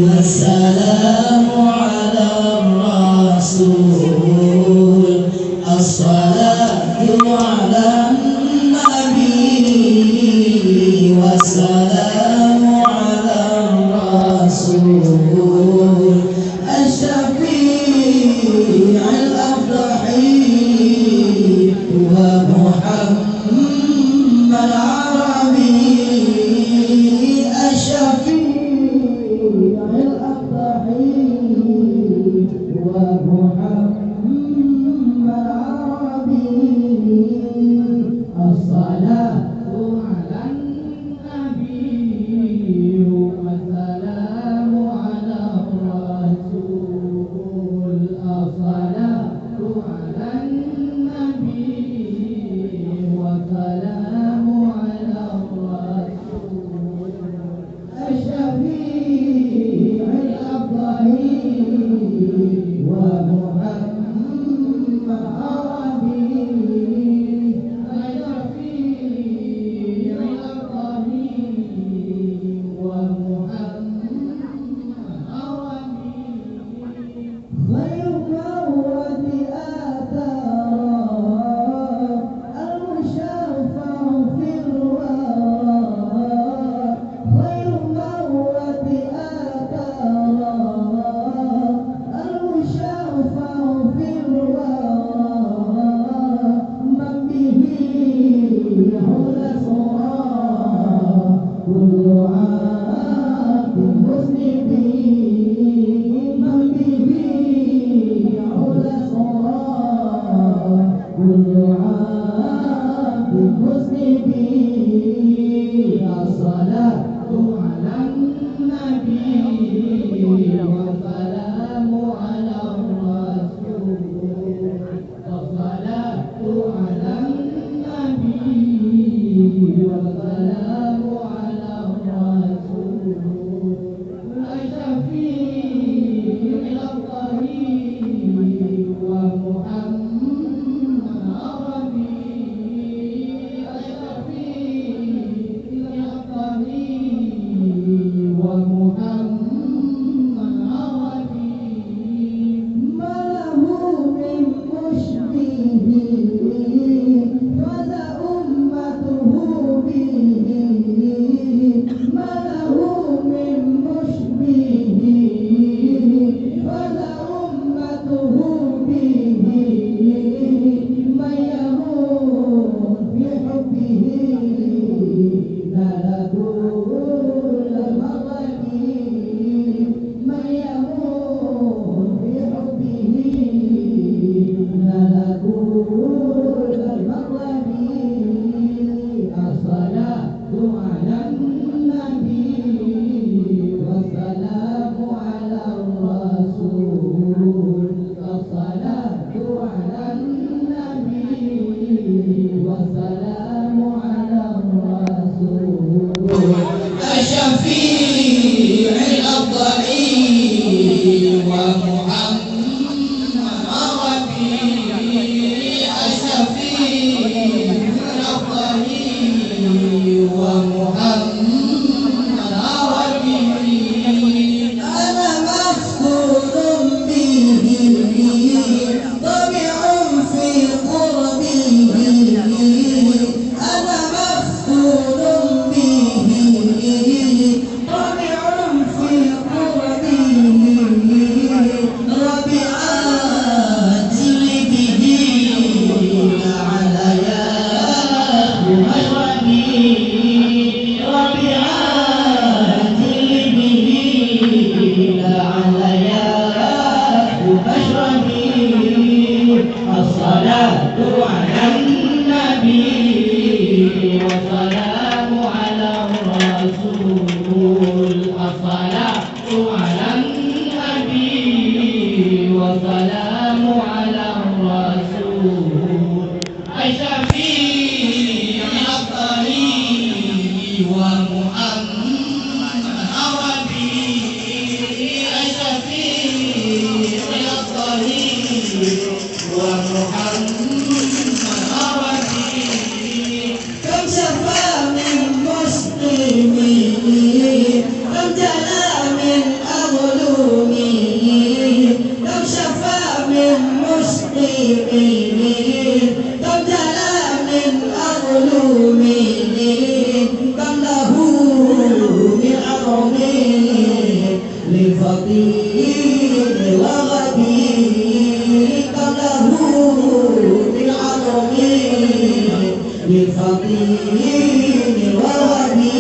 والسلام على الرسول الصلاة على النبي والسلام على الرسول الشفيع الأفضحي ومحمد العربي الشفيع الأفضحي ومحمد العربي الصلاة على النبي والسلام على الرسول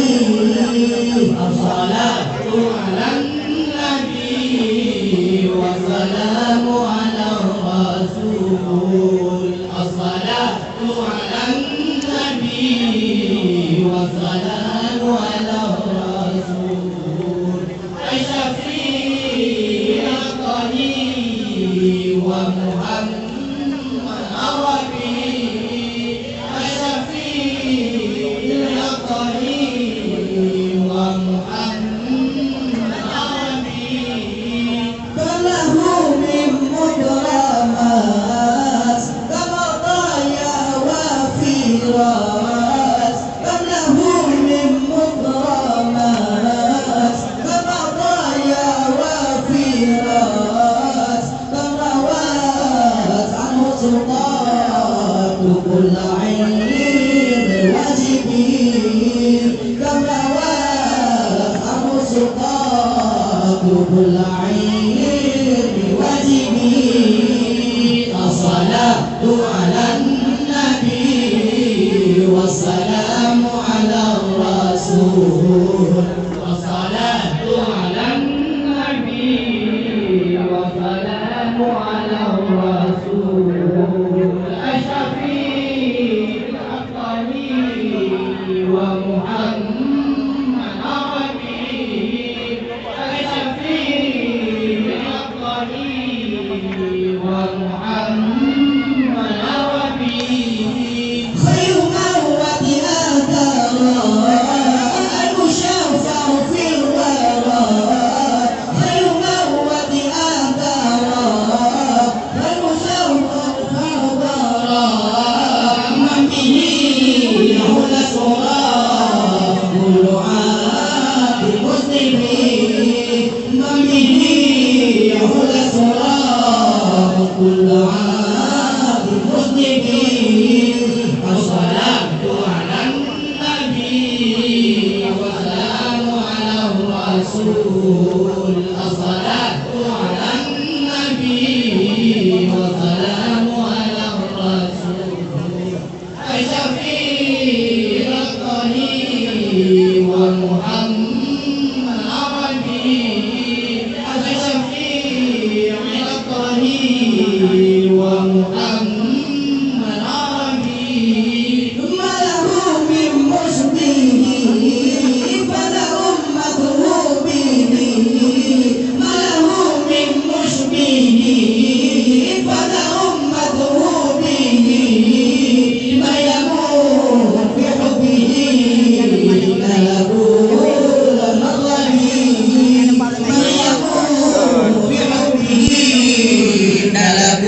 والحبيب الصلاة على النبي والسلام على الرسول الصلاة على النبي والسلام على الرسول الشفيع القريب ومحمد عربي الشفيع القريب ومحمد عربي فله من مكرمات كمطايا وفراس فله من مكرمات كمطايا وفراس فروات عنه سلطات كل عين واجبين كروات عنه سلطات كل عين واجبين الصلاة على النبي والسلام على الرسول الصلاة على النبي والسلام على الرسول الشفيع القريب ومحمد عربي الشفيع القريب ومحمد عربي خير موت آثارا المشفع في الورى خير موت آثارا المشفع في الورى من به يهول الصراط كل عاد مسلمين من به يهول الصراط كل عاد مسلمين الصلاة على النبي والسلام على الرسول